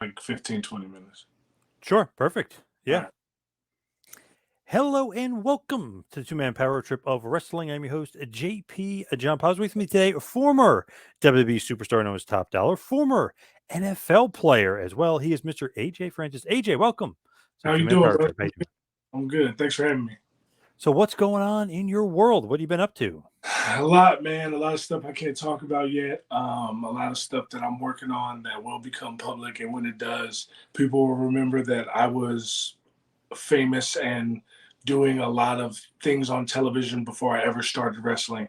like 15, 20 minutes. Sure. Perfect. All Yeah. right. Hello and welcome to the two-man power trip of wrestling. I'm your host, JP John Paz. With me today, former WWE superstar known as Top Dollar, former NFL player as well. He is Mr. AJ Francis. AJ, welcome to the How you two-man doing, power bro? trip. How you doing? I'm good. Thanks for having me. So what's going on in your world? What have you been up to? A lot, man. A lot of stuff I can't talk about yet. A lot of stuff that I'm working on that will become public, and when it does, people will remember that I was famous and doing a lot of things on television before I ever started wrestling.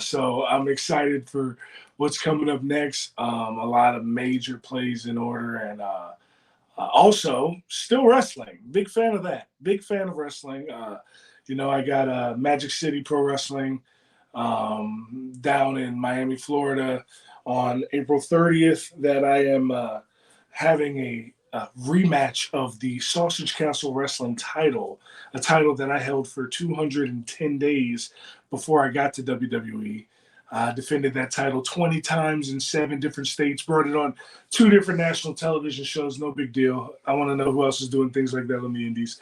So I'm excited for what's coming up next. A lot of major plays in order, and also still wrestling. Big fan of that. Big fan of wrestling. I got Magic City Pro Wrestling down in Miami, Florida on April 30th that I am having a rematch of the Sausage Castle Wrestling title, a title that I held for 210 days before I got to WWE. Defended that title 20 times in 7 different states, brought it on 2 different national television shows. No big deal. I want to know who else is doing things like that on the indies.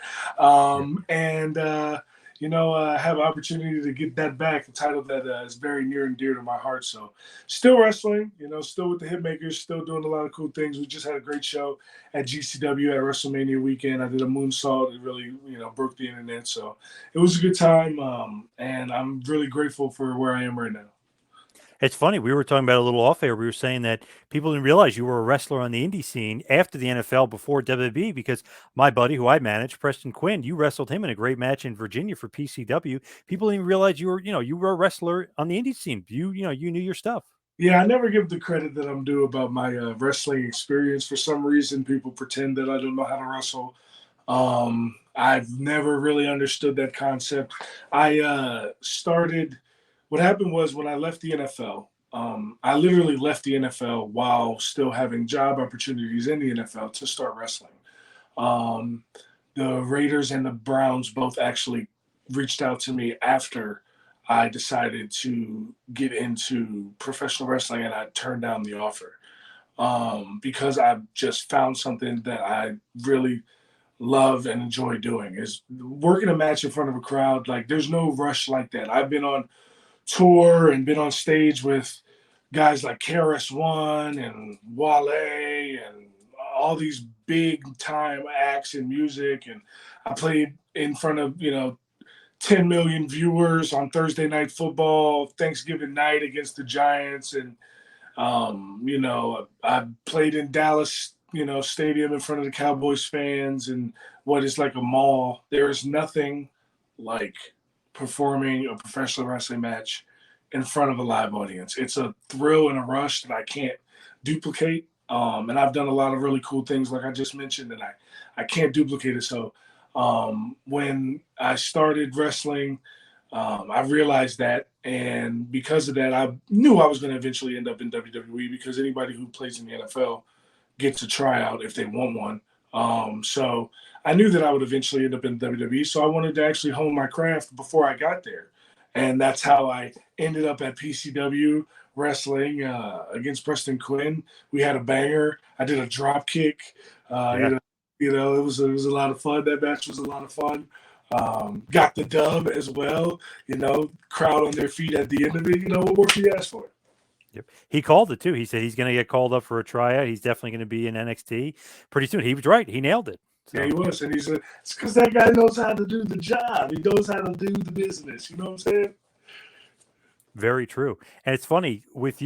Have an opportunity to get that back, a title that is very near and dear to my heart. So still wrestling, still with the Hitmakers, still doing a lot of cool things. We just had a great show at GCW at WrestleMania weekend. I did a moonsault. It really, broke the internet. So it was a good time. And I'm really grateful for where I am right now. It's funny. We were talking about a little off air. We were saying that people didn't realize you were a wrestler on the indie scene after the NFL, before WWE, because my buddy who I managed, Preston Quinn, you wrestled him in a great match in Virginia for PCW. People didn't realize you were a wrestler on the indie scene. You knew your stuff. Yeah, I never give the credit that I'm due about my wrestling experience. For some reason, people pretend that I don't know how to wrestle. I've never really understood that concept. I started. What happened was when I left the NFL. I literally left the NFL while still having job opportunities in the NFL to start wrestling. Um, the Raiders and the Browns both actually reached out to me after I decided to get into professional wrestling, and I turned down the offer because I just found something that I really love and enjoy doing is working a match in front of a crowd. Like there's no rush like that. I've been on tour and been on stage with guys like KRS-One and Wale and all these big time acts in music. And I played in front of, 10 million viewers on Thursday Night Football, Thanksgiving night against the Giants. And, I played in Dallas, stadium in front of the Cowboys fans and what is like a mall. There is nothing like performing a professional wrestling match in front of a live audience. It's a thrill and a rush that I can't duplicate. And I've done a lot of really cool things, like I just mentioned, and I can't duplicate it. So when I started wrestling, I realized that. And because of that, I knew I was going to eventually end up in WWE because anybody who plays in the NFL gets a tryout if they want one. So I knew that I would eventually end up in WWE. So I wanted to actually hone my craft before I got there. And that's how I ended up at PCW wrestling against Preston Quinn. We had a banger. I did a drop kick. Yeah. It was a lot of fun. That match was a lot of fun. Got the dub as well. Crowd on their feet at the end of it. What more can you ask for? Yep. He called it too. He said he's going to get called up for a tryout. He's definitely going to be in NXT pretty soon. He was right. He nailed it. So. Yeah, he was. And he said, it's because that guy knows how to do the job. He knows how to do the business. You know what I'm saying? Very true. And it's funny with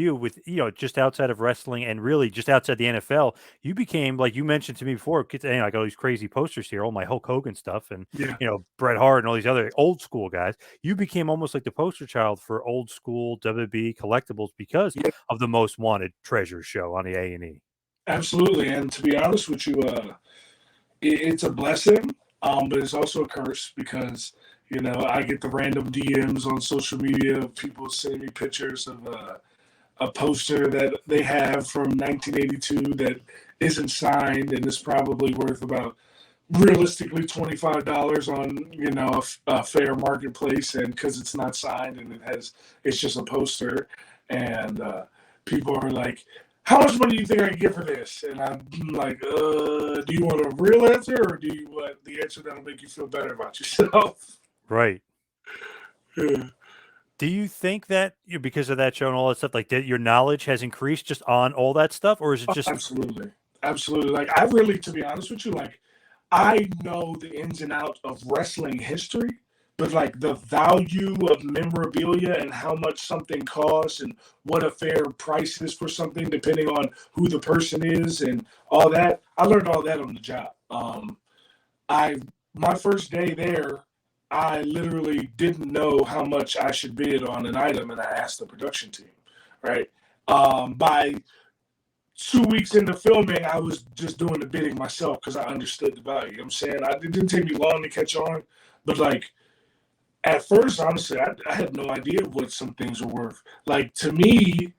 just outside of wrestling and really just outside the NFL, you became, like you mentioned to me before, I got all these crazy posters here, all my Hulk Hogan stuff and, Yeah. Bret Hart and all these other old school guys. You became almost like the poster child for old school WWE collectibles because Yeah, of the Most Wanted Treasure show on the A&E. absolutely. And to be honest with you, it's a blessing, but it's also a curse because, I get the random DMs on social media of people sending me pictures of a poster that they have from 1982 that isn't signed and is probably worth about realistically $25 on a fair marketplace, and because it's not signed and it's just a poster, and people are like, how much money do you think I can get for this? And I'm like, do you want a real answer or do you want the answer that'll make you feel better about yourself? Right. Yeah. Do you think that because of that show and all that stuff, like that your knowledge has increased just on all that stuff, or is it just Absolutely. Absolutely. Like, I really, to be honest with you, like, I know the ins and outs of wrestling history, but like the value of memorabilia and how much something costs and what a fair price is for something, depending on who the person is and all that, I learned all that on the job. I My first day there, I literally didn't know how much I should bid on an item, and I asked the production team. Right. By 2 weeks into filming, I was just doing the bidding myself because I understood the value. You know what I'm saying? It didn't take me long to catch on, but like at first, honestly, I had no idea what some things were worth. Like to me,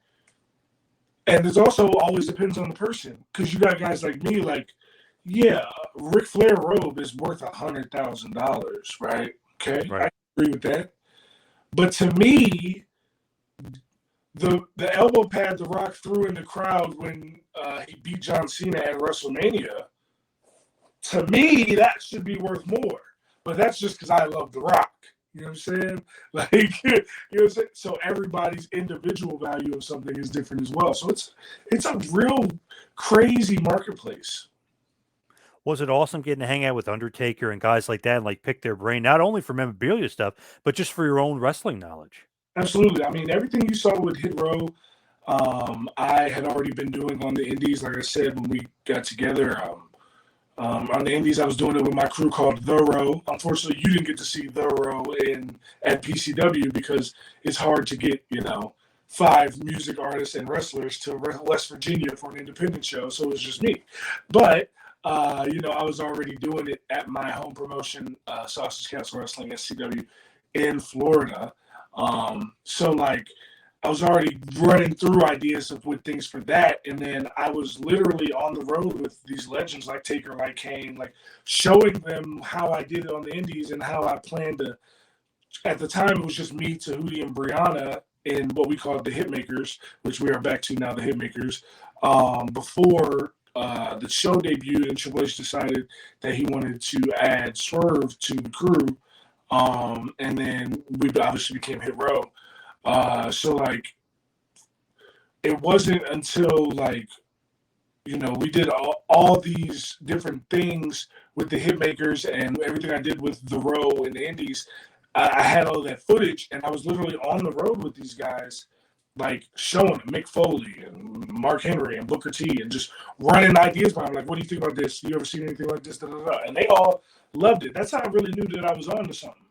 and it also always depends on the person because you got guys like me, like, yeah, Ric Flair robe is worth $100,000, right? Okay, right? I agree with that. But to me, the elbow pad The Rock threw in the crowd when he beat John Cena at WrestleMania, to me, that should be worth more. But that's just because I love The Rock. You know what I'm saying? Like, you know what I'm saying? So everybody's individual value of something is different as well. So it's a real crazy marketplace. Was it awesome getting to hang out with Undertaker and guys like that and like pick their brain, not only for memorabilia stuff, but just for your own wrestling knowledge? Absolutely. I mean, everything you saw with Hit Row, I had already been doing on the Indies. Like I said, when we got together, on the Indies, I was doing it with my crew called The Row. Unfortunately, you didn't get to see The Row at PCW because it's hard to get, 5 music artists and wrestlers to West Virginia for an independent show. So it was just me. But, I was already doing it at my home promotion, Sausage Castle Wrestling, SCW, in Florida. So like I was already running through ideas of what things for that, and then I was literally on the road with these legends like Taker, like Kane, like showing them how I did it on the Indies and how I planned to. At the time, it was just me, Tahuti, and Brianna in what we called the Hitmakers, which we are back to now, the Hitmakers. Before the show debuted, and Triple H decided that he wanted to add Swerve to the crew. And then we obviously became Hit Row. So like, it wasn't until like, we did all these different things with the Hitmakers and everything I did with the Row and the Indies. I had all that footage, and I was literally on the road with these guys, like showing them, Mick Foley and Mark Henry and Booker T, and just running ideas by them. Like, what do you think about this? You ever seen anything like this? Da, da, da. And they all loved it. That's how I really knew that I was on to something.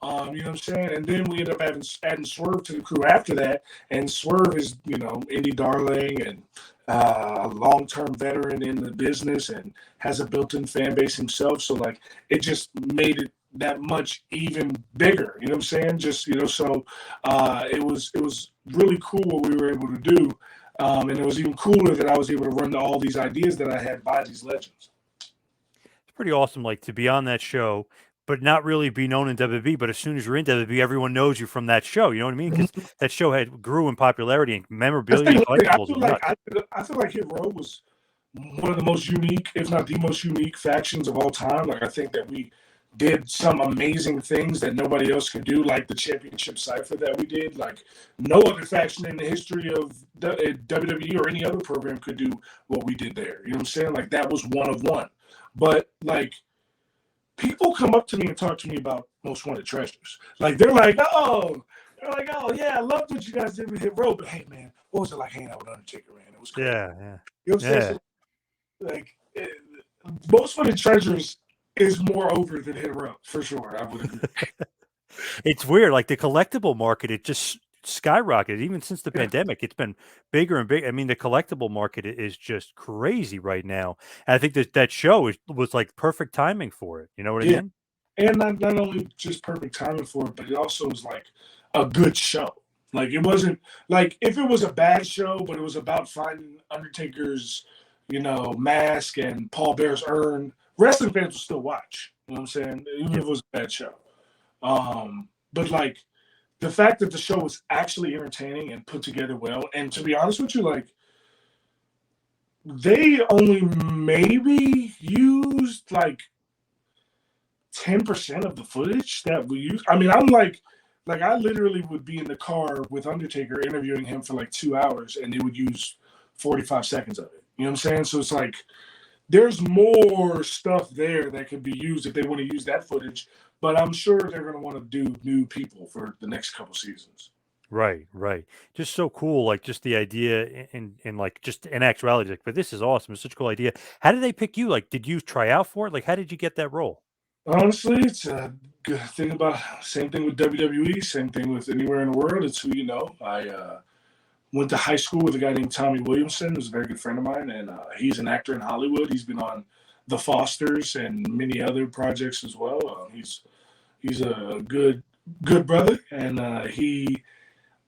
You know what I'm saying? And then we ended up adding Swerve to the crew after that. And Swerve is, indie darling and a long-term veteran in the business and has a built-in fan base himself. So, like, it just made it that much even bigger. You know what I'm saying? Just, so it was really cool what we were able to do. And it was even cooler that I was able to run all these ideas that I had by these legends. It's pretty awesome, like to be on that show, but not really be known in WWE. But as soon as you're in WWE, everyone knows you from that show. You know what I mean? Because that show had grew in popularity and memorabilia and collectibles. I feel like Hit Row was one of the most unique, if not the most unique, factions of all time. Like, I think that we did some amazing things that nobody else could do, like the championship cipher that we did. Like, no other faction in the history of WWE or any other program could do what we did there. You know what I'm saying? Like, that was one of one. But like, people come up to me and talk to me about Most Wanted Treasures. Like, they're like, oh yeah, I loved what you guys did with Hit Row, but hey man, what was it like hanging out with Undertaker, man? It was crazy. Yeah. You know what I'm saying? So, like, Most Wanted Treasures is more over than Hit Row, for sure. I would agree. It's weird. Like the collectible market, it just skyrocketed. Even since the pandemic, it's been bigger and bigger. I mean, the collectible market is just crazy right now. And I think that show was like perfect timing for it. You know what I mean? And not only just perfect timing for it, but it also was like a good show. Like, it wasn't like if it was a bad show, but it was about finding Undertaker's, mask and Paul Bear's urn, wrestling fans will still watch. You know what I'm saying? Even if it was a bad show. But like, the fact that the show was actually entertaining and put together well, and to be honest with you, like, they only maybe used like 10% of the footage that we use. I mean, I'm like I literally would be in the car with Undertaker interviewing him for like 2 hours, and they would use 45 seconds of it. You know what I'm saying? So it's like there's more stuff there that could be used if they want to use that footage. But I'm sure they're going to want to do new people for the next couple seasons. Right, right. Just so cool, like just the idea in like just in actuality, like, but this is awesome. It's such a cool idea. How did they pick you? Like, did you try out for it? Like, how did you get that role? Honestly, it's a good thing about same thing with WWE, same thing with anywhere in the world. It's who you know. I went to high school with a guy named Tommy Williamson, who's a very good friend of mine, and he's an actor in Hollywood. He's been on The Fosters and many other projects as well. He's a good brother, and he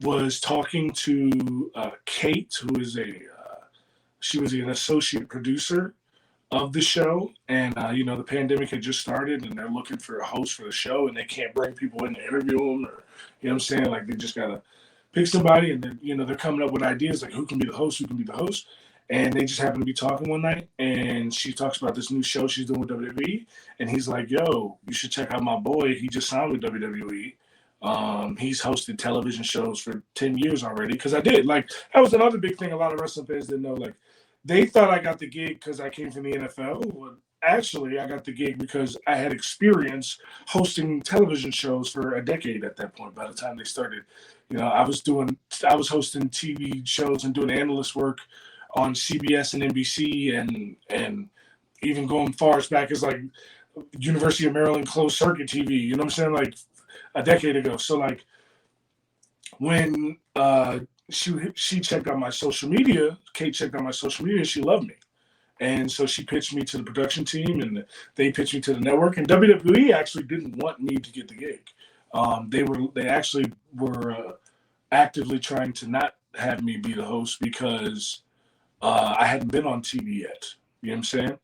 was talking to Kate, who is she was an associate producer of the show, and the pandemic had just started, and they're looking for a host for the show, and they can't bring people in to interview them, or you know what I'm saying, like they just gotta pick somebody, and then they're coming up with ideas like who can be the host, who can be the host, and they just happen to be talking one night, and she talks about this new show she's doing with WWE, and he's like, "Yo, you should check out my boy. He just signed with WWE." He's hosted television shows for 10 years already. Because I did. Like, that was another big thing a lot of wrestling fans didn't know. Like, they thought I got the gig because I came from the NFL. Well, actually, I got the gig because I had experience hosting television shows for a decade at that point. By the time they started, I was hosting TV shows and doing analyst work on CBS and NBC, and even going far as back as like University of Maryland closed circuit TV. You know what I'm saying? Like a decade ago. So like when she checked out my social media, Kate checked out my social media, and she loved me. And so she pitched me to the production team, and they pitched me to the network. And WWE actually didn't want me to get the gig. They actually were actively trying to not have me be the host because I hadn't been on TV yet. You know what I'm saying?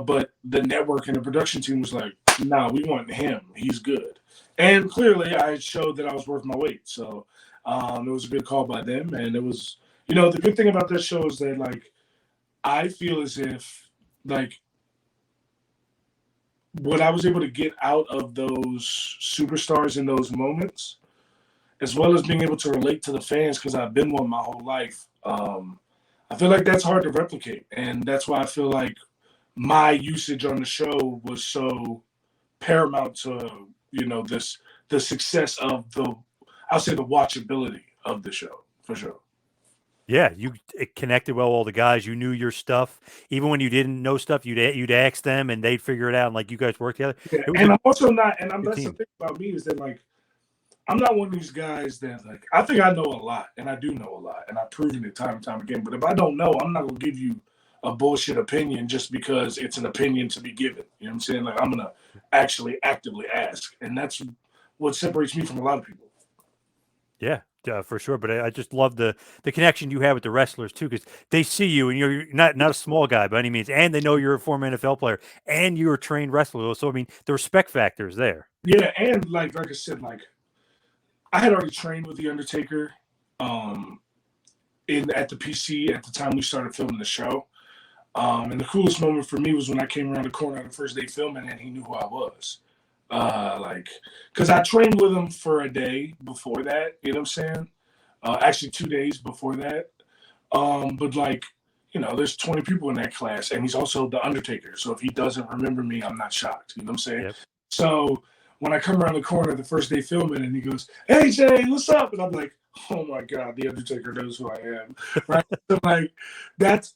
But the network and the production team was like, "Nah, we want him. He's good." And clearly, I showed that I was worth my weight. So it was a good call by them, and it was, the good thing about that show is that like I feel as if like what I was able to get out of those superstars in those moments, as well as being able to relate to the fans because I've been one my whole life. I feel like that's hard to replicate, and that's why I feel like my usage on the show was so paramount to the success of I'll say the watchability of the show for sure. Yeah, it connected well with all the guys. You knew your stuff. Even when you didn't know stuff, you'd ask them, and they'd figure it out. And like you guys work together. Yeah, It was and a I'm also not, and good that's the team. thing about me is that like I'm not one of these guys that like I think I know a lot, and I do know a lot, and I've proven it time and time again. But if I don't know, I'm not gonna give you a bullshit opinion just because it's an opinion to be given. You know what I'm saying? Like I'm gonna actually actively ask, and that's what separates me from a lot of people. Yeah, for sure. But I just love the connection you have with the wrestlers too, because they see you, and you're not a small guy by any means, and they know you're a former NFL player, and you're a trained wrestler. So I mean, the respect factor is there. Yeah, and like I said, like I had already trained with the Undertaker, um, in at the PC at the time we started filming the show. And the coolest moment for me was when I came around the corner on the first day filming, and he knew who I was. Because I trained with him for a day before that. You know what I'm saying? Actually, 2 days before that. But like, there's 20 people in that class, and he's also the Undertaker. So if he doesn't remember me, I'm not shocked. You know what I'm saying? Yep. So when I come around the corner the first day filming, and he goes, "Hey Jay, what's up?" And I'm like, "Oh my God, the Undertaker knows who I am." Right? So like that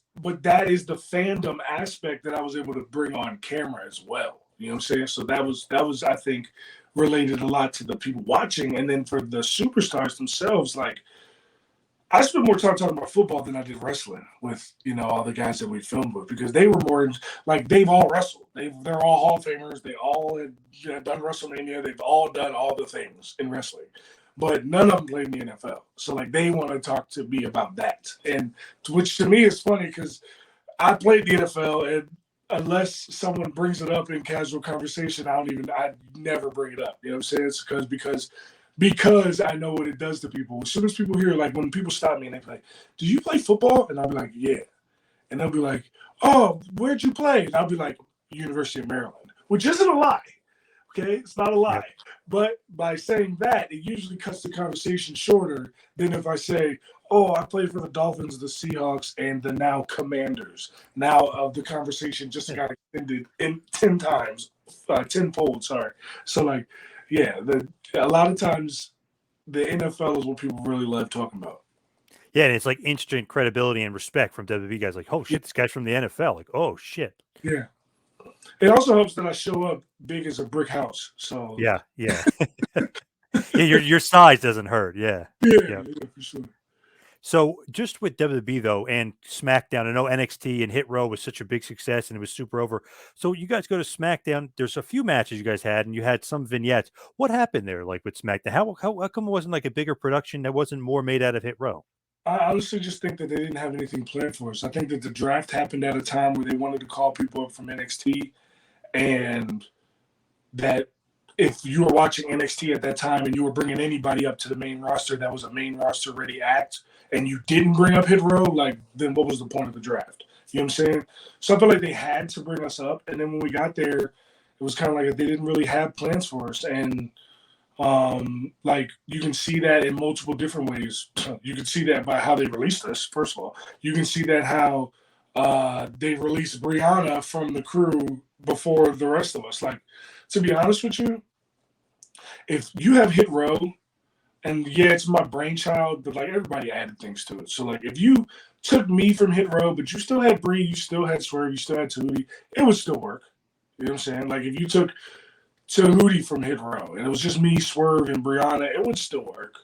is the fandom aspect that I was able to bring on camera as well. You know what I'm saying? So that was I think related a lot to the people watching, and then for the superstars themselves, like I spent more time talking about football than I did wrestling with, all the guys that we filmed with because they were more like they've all wrestled. They're all Hall of Famers. They all had done WrestleMania. They've all done all the things in wrestling, but none of them played in the NFL. So like they want to talk to me about that, and which to me is funny because I played the NFL, and unless someone brings it up in casual conversation, I never bring it up. You know what I'm saying? It's because because I know what it does to people. As soon as people hear, like, when people stop me and they be like, "Do you play football?" And I'll be like, "Yeah," and they'll be like, "Oh, where'd you play?" And I'll be like, "University of Maryland," which isn't a lie. Okay, it's not a lie. Yep. But by saying that, it usually cuts the conversation shorter than if I say, "Oh, I played for the Dolphins, the Seahawks, and the now Commanders." Now the conversation just got extended in 10 times, tenfold. Sorry. So like, yeah, a lot of times the NFL is what people really love talking about. Yeah, and it's like instant credibility and respect from WWE guys. Like, oh shit, this guy's from the NFL. Like, oh shit. Yeah. It also helps that I show up big as a brick house. So Yeah. Yeah, your size doesn't hurt. Yeah. yeah, for sure. So just with WWE though and SmackDown, I know NXT and Hit Row was such a big success and it was super over. So you guys go to SmackDown. There's a few matches you guys had, and you had some vignettes. What happened there, like with SmackDown? How come it wasn't like a bigger production that wasn't more made out of Hit Row? I honestly just think that they didn't have anything planned for us. I think that the draft happened at a time where they wanted to call people up from NXT, and that if you were watching NXT at that time and you were bringing anybody up to the main roster that was a main roster ready act, and you didn't bring up Hit Row, like, then what was the point of the draft? You know what I'm saying? So I feel like they had to bring us up, and then when we got there, it was kind of like they didn't really have plans for us, and like, you can see that in multiple different ways. You can see that by how they released us. First of all, you can see that how they released Brianna from the crew before the rest of us. Like, to be honest with you, if you have Hit Row, and yeah, it's my brainchild, but like, everybody added things to it. So like, if you took me from Hit Row, but you still had Bree, you still had Swerve, you still had Tahuti, it would still work. You know what I'm saying? Like, if you took Tahuti from Hit Row and it was just me, Swerve, and Brianna, it would still work.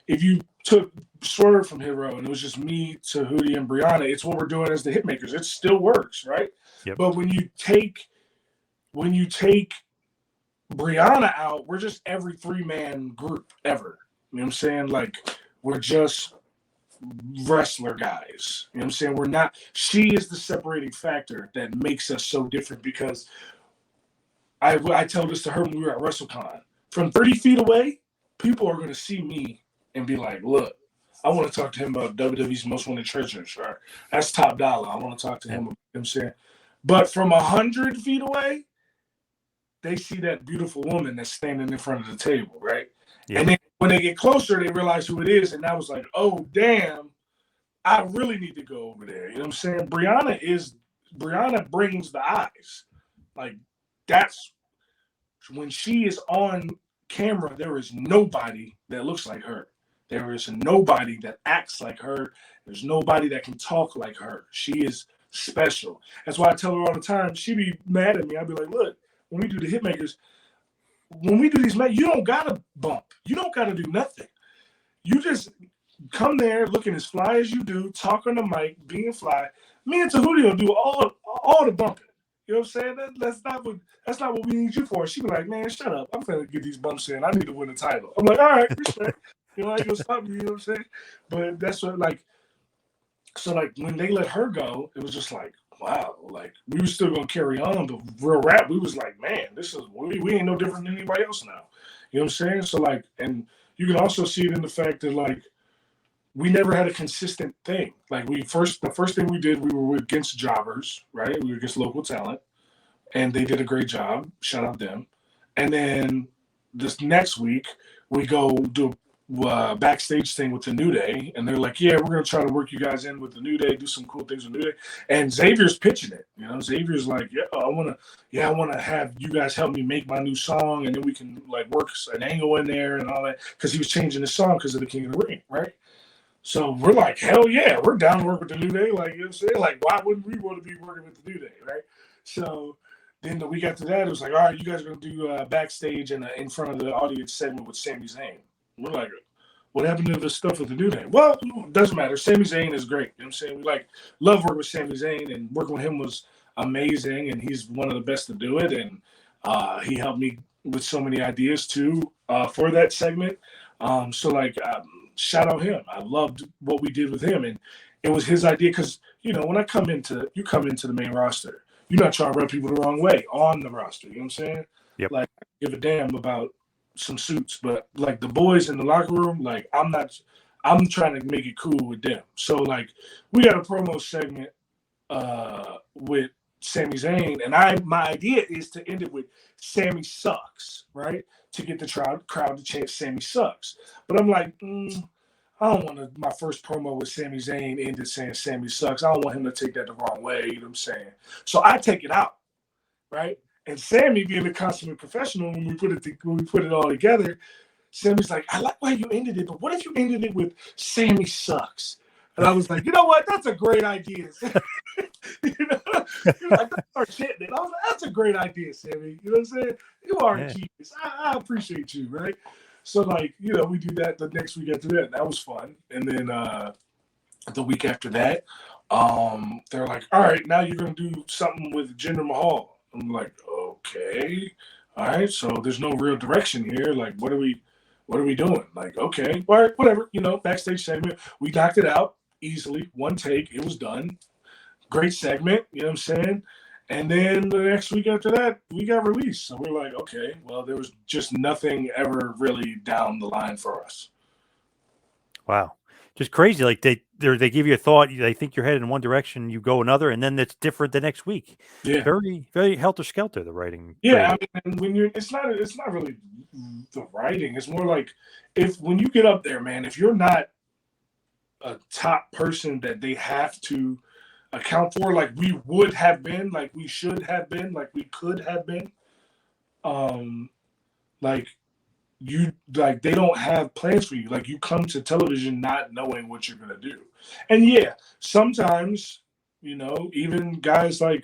If you took Swerve from Hit Row and it was just me, Tahuti, and Brianna, it's what we're doing as the Hitmakers. It still works, right? Yep. But when you take Brianna out, we're just every 3-man group ever. You know what I'm saying? Like, we're just wrestler guys. You know what I'm saying? We're not. She is the separating factor that makes us so different, because I tell this to her when we were at WrestleCon. From 30 feet away, people are going to see me and be like, "Look, I want to talk to him about WWE's Most Wanted Treasures. Or that's Top Dollar. I want to talk to him." You know what I'm saying? But from 100 feet away, they see that beautiful woman that's standing in front of the table, right? Yep. And then when they get closer, they realize who it is, and that was like, "Oh, damn, I really need to go over there." You know what I'm saying? Brianna brings the eyes. Like, that's when she is on camera, there is nobody that looks like her. There is nobody that acts like her. There's nobody that can talk like her. She is special. That's why I tell her all the time. She be mad at me. I'll be like, "Look, when we do the Hitmakers, when we do these matches, you don't gotta bump. You don't gotta do nothing. You just come there looking as fly as you do, talk on the mic, being fly. Me and Tahuti will do all the bumping. You know what I'm saying? That's not what we need you for." She be like, "Man, shut up. I'm gonna get these bumps in. I need to win the title." I'm like, "All right, respect." You know, I ain't gonna stop you. You know what I'm saying? But that's what, like, so like, when they let her go, it was just like, wow. Like, we were still gonna carry on, but real rap, we was like, man, this is we ain't no different than anybody else now. You know what I'm saying? So like, and you can also see it in the fact that, like, we never had a consistent thing. Like, the first thing we did, we were against jobbers, right? We were against local talent, and they did a great job. Shout out them. And then this next week, we go do a backstage thing with the New Day, and they're like, "Yeah, we're gonna try to work you guys in with the New Day, do some cool things with New Day." And Xavier's pitching it. You know, Xavier's like, "Yeah, I wanna have you guys help me make my new song, and then we can, like, work an angle in there and all that," because he was changing his song because of the King of the Ring, right? So we're like, "Hell yeah, we're down to work with the New Day." Like, you know what I'm saying? Like, why wouldn't we want to be working with the New Day, right? So then the week after that, it was like, "All right, you guys are going to do backstage and in front of the audience segment with Sami Zayn." We're like, "What happened to the stuff with the New Day?" Well, it doesn't matter. Sami Zayn is great. You know what I'm saying? We love working with Sami Zayn, and working with him was amazing, and he's one of the best to do it. And he helped me with so many ideas too for that segment. So like, shout out him. I loved what we did with him, and it was his idea, because, you know, when you come into the main roster, you're not trying to rub people the wrong way on the roster. You know what I'm saying? Yep. Like, I give a damn about some suits, but like the boys in the locker room, like I'm trying to make it cool with them. So like we got a promo segment with Sami Zayn, and my idea is to end it with Sammy sucks, right? To get the crowd to chant Sammy sucks. But I'm like, I don't want my first promo with Sami Zayn ended saying Sammy sucks. I don't want him to take that the wrong way, you know what I'm saying? So I take it out, right? And Sammy, being a consummate professional, when we put it all together, Sammy's like, I like why you ended it, but what if you ended it with Sammy sucks? And I was like, you know what? That's a great idea. You know, he was like, that's shit. And I was like, that's a great idea, Sammy. You know what I'm saying? You are a genius. I appreciate you, right? So like, you know, we do that the next week after that. That was fun. And then the week after that, they're like, all right, now you're gonna do something with Jinder Mahal. I'm like, okay, all right. So there's no real direction here. Like, what are we doing? Like, okay, all right, whatever. You know, backstage segment. We knocked it out easily, one take. It was done. Great segment. You know what I'm saying? And then the next week after that, we got released. So we're like, okay, well, there was just nothing ever really down the line for us. Wow. Just crazy. Like they give you a thought, they think you're headed in one direction, you go another, and then it's different the next week. Yeah. Very, very helter skelter, the writing. Yeah. I mean, when it's not really the writing. It's more like when you get up there, man, if you're not a top person that they have to account for, like we would have been, like we should have been, like we could have been, like they don't have plans for you. Like you come to television not knowing what you're gonna do. And yeah, sometimes, you know, even guys like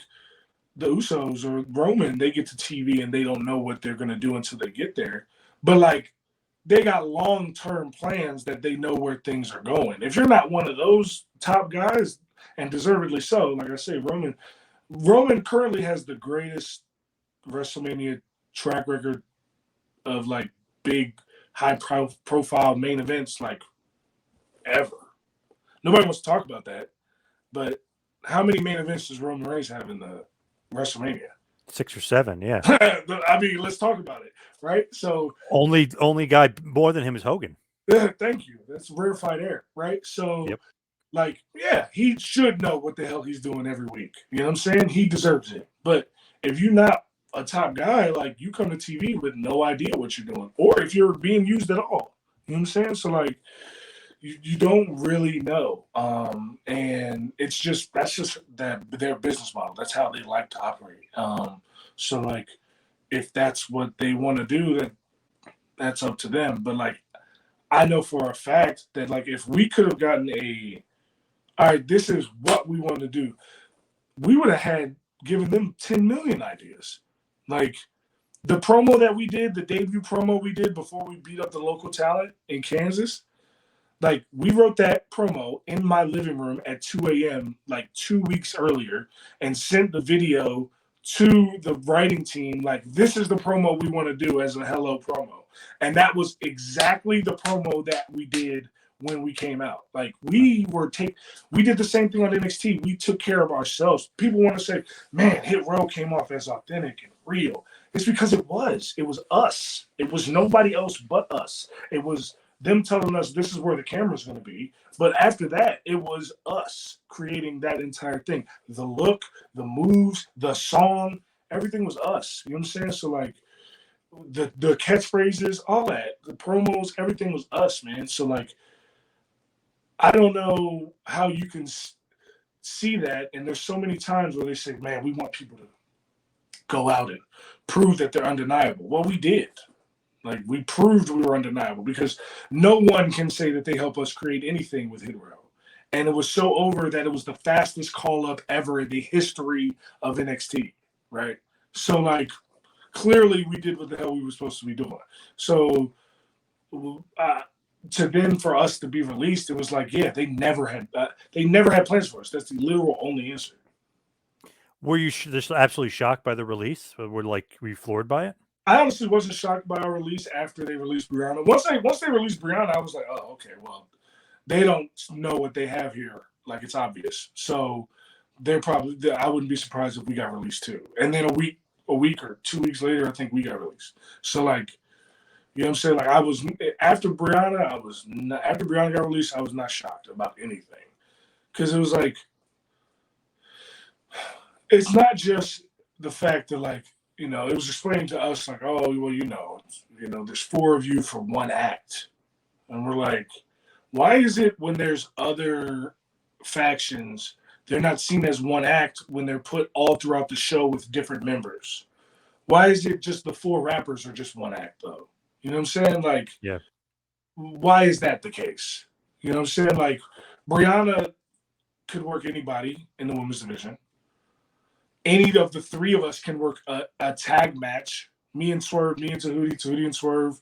the Usos or Roman, they get to TV and they don't know what they're gonna do until they get there. But like they got long-term plans that they know where things are going. If you're not one of those top guys, and deservedly so, like I say, Roman currently has the greatest WrestleMania track record of like big, high-profile main events like ever. Nobody wants to talk about that, but how many main events does Roman Reigns have in the WrestleMania? 6 or 7, yeah. I mean, let's talk about it, right? So only guy more than him is Hogan. Thank you. That's rarefied air, right? So, like, yeah, he should know what the hell he's doing every week. You know what I'm saying? He deserves it. But if you're not a top guy, like, you come to TV with no idea what you're doing, or if you're being used at all. You know what I'm saying? So, like, you don't really know. And that's just their business model. That's how they like to operate. So like if that's what they want to do, that's up to them. But like I know for a fact that like if we could have gotten all right, this is what we want to do, we would have given them 10 million ideas. Like the promo that we did, the debut promo we did before we beat up the local talent in Kansas. Like, we wrote that promo in my living room at 2 a.m., like 2 weeks earlier, and sent the video to the writing team. Like, this is the promo we want to do as a hello promo. And that was exactly the promo that we did when we came out. Like, we did the same thing on NXT. We took care of ourselves. People want to say, man, Hit Row came off as authentic and real. It's because it was. It was us. It was nobody else but us. It was them telling us this is where the camera's going to be. But after that, it was us creating that entire thing. The look, the moves, the song, everything was us. You know what I'm saying? So, like, the catchphrases, all that, the promos, everything was us, man. So, like, I don't know how you can see that. And there's so many times where they say, man, we want people to go out and prove that they're undeniable. Well, we did. Like, we proved we were undeniable because no one can say that they help us create anything with Hit Row. And it was so over that it was the fastest call-up ever in the history of NXT, right? So, like, clearly we did what the hell we were supposed to be doing. So, for us to be released, it was like, yeah, they never had plans for us. That's the literal only answer. Were you just absolutely shocked by the release? Were you floored by it? I honestly wasn't shocked by our release after they released Brianna. Once they released Brianna, I was like, oh, okay, well, they don't know what they have here. Like, it's obvious. So I wouldn't be surprised if we got released too. And then a week or 2 weeks later, I think we got released. So, like, You know what I'm saying? Like I was after Brianna, I was not, after Brianna got released, I was not shocked about anything because it was like it's not just the fact that like it was explained to us like, oh well, there's four of you for one act, and we're like, why is it when there's other factions they're not seen as one act when they're put all throughout the show with different members? Why is it just the four rappers are just one act though? You know what I'm saying? Like, Yeah. why is that the case? You know what I'm saying? Like, Brianna could work anybody in the women's division. Any of the three of us can work a tag match. Me and Swerve, me and Tahuti, Tahuti and Swerve.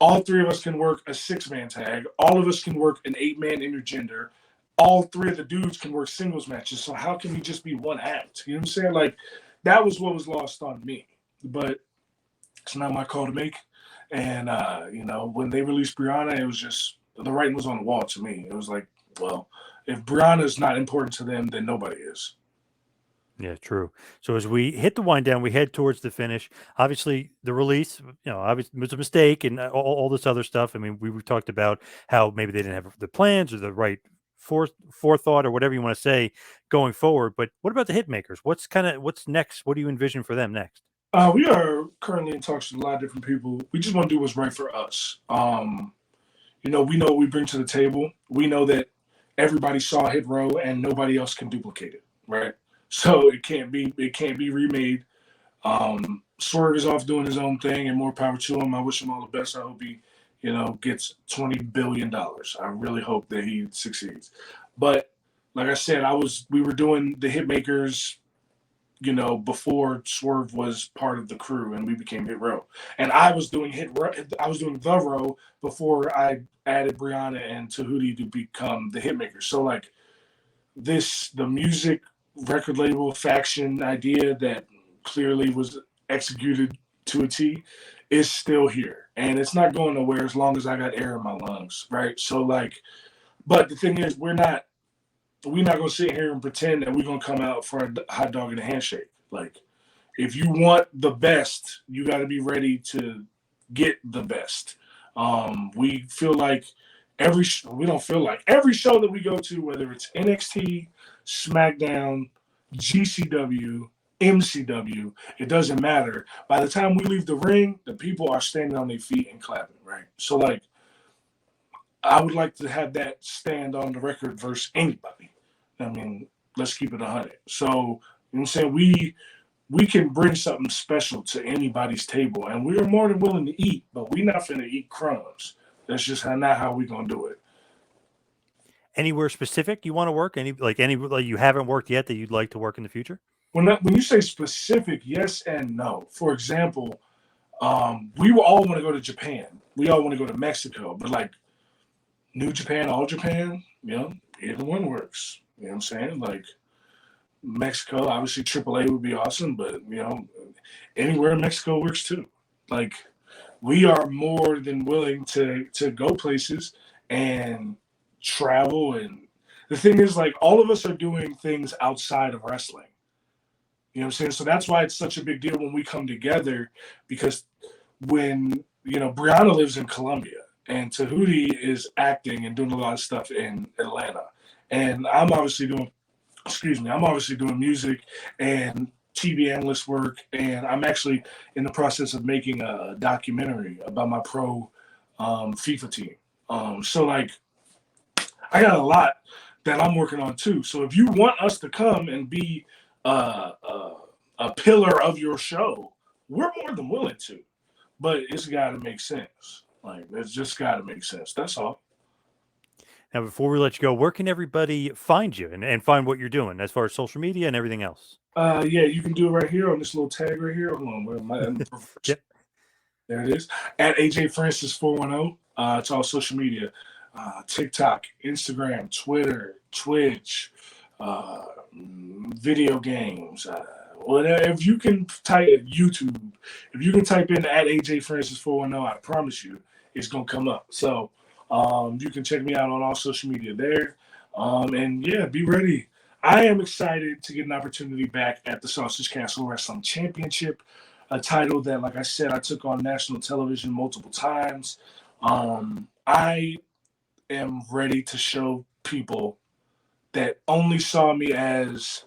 All three of us can work a 6-man tag. All of us can work an 8-man intergender. All three of the dudes can work singles matches. So how can we just be one act? You know what I'm saying? Like, that was what was lost on me. But it's not my call to make. And, when they released Brianna, it was just the writing was on the wall to me. It was like, well, if Brianna is not important to them, then nobody is. Yeah, true. So as we hit the wind down, we head towards the finish. Obviously, the release, obviously it was a mistake and all this other stuff. I mean, we talked about how maybe they didn't have the plans or the right forethought or whatever you want to say going forward. But what about the hit makers? What's next? What do you envision for them next? We are currently in talks with a lot of different people. We just want to do what's right for us. We know what we bring to the table. We know that everybody saw Hit Row and nobody else can duplicate it, right? So it can't be remade. Swerve is off doing his own thing, and more power to him. I wish him all the best. I hope he, gets $20 billion. I really hope that he succeeds. But like I said, we were doing the hit makers, before Swerve was part of the crew and we became Hit Row. And I was doing the Row before I added Brianna and Tahuti to become the hit makers. So like the music record label faction idea that clearly was executed to a T is still here. And it's not going nowhere as long as I got air in my lungs, right? So like, but the thing is, we're not going to sit here and pretend that we're going to come out for a hot dog and a handshake. Like, if you want the best, you got to be ready to get the best. We feel like every show that we go to, whether it's NXT, SmackDown, GCW, MCW, it doesn't matter. By the time we leave the ring, the people are standing on their feet and clapping, right? So, like, I would like to have that stand on the record versus anybody. I mean, let's keep it 100. So, you know what I'm saying? We can bring something special to anybody's table, and we are more than willing to eat, but we're not finna eat crumbs. That's just not how we're gonna do it. Anywhere specific you want to work? Any you haven't worked yet that you'd like to work in the future? When you say specific, yes and no. For example, we will all want to go to Japan. We all want to go to Mexico, but like New Japan, All Japan, either one works. You know what I'm saying? Like Mexico, obviously AAA would be awesome, but anywhere in Mexico works too. Like we are more than willing to go places and travel. And the thing is, like, all of us are doing things outside of wrestling. You know what I'm saying? So that's why it's such a big deal when we come together, because when Brianna lives in Colombia and Tahuti is acting and doing a lot of stuff in Atlanta, and I'm obviously doing music and TV analyst work, and I'm actually in the process of making a documentary about my pro FIFA team. So like, I got a lot that I'm working on too. So if you want us to come and be a pillar of your show, we're more than willing to, but it's got to make sense. Like, it's just got to make sense. That's all. Now, before we let you go, where can everybody find you and find what you're doing as far as social media and everything else? Yeah, you can do it right here on this little tag right here. Hold on, where am I? Yep. There it is. At AJ Francis 410. It's all social media. TikTok, Instagram, Twitter, Twitch, video games, whatever. If you can type YouTube, if you can type in at AJ Francis 410, I promise you it's gonna come up. So you can check me out on all social media there. And yeah, be ready. I am excited to get an opportunity back at the Sausage Castle Wrestling Championship. a title that, like I said, I took on national television multiple times. I am ready to show people that only saw me as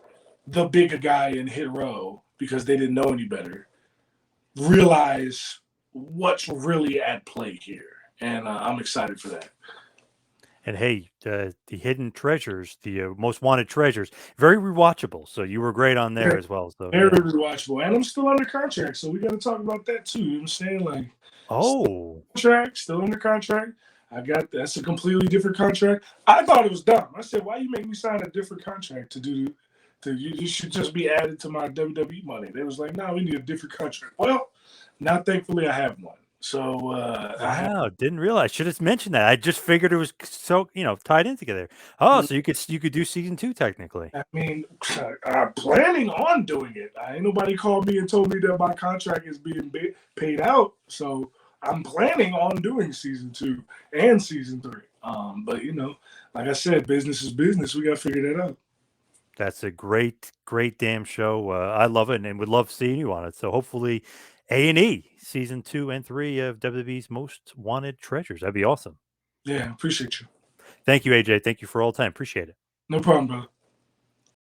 the bigger guy in Hit Row because they didn't know any better, realize what's really at play here. And I'm excited for that. And hey, the hidden treasures, the most wanted treasures, very rewatchable. So you were great on there Very, as well. So very yeah. rewatchable. And I'm still under contract, so we got to talk about that too. You know what I'm saying? Like, Oh, contract, still under contract. That's a completely different contract. I thought it was dumb. I said, why you make me sign a different contract to do you should just be added to my WWE money. They was like, no, we need a different contract. Well, now thankfully I have one. So wow! Didn't realize. Should have mentioned that. I just figured it was so tied in together. Oh, so you could do season 2 technically. I mean, I'm planning on doing it. Ain't nobody called me and told me that my contract is being paid out. So I'm planning on doing season 2 and season 3. But like I said, business is business. We got to figure that out. That's a great, great damn show. I love it and would love seeing you on it. So hopefully, A&E season 2 and 3 of WWE's Most Wanted Treasures. That'd be awesome. Yeah, appreciate you. Thank you, AJ. Thank you for all the time. Appreciate it. No problem, brother.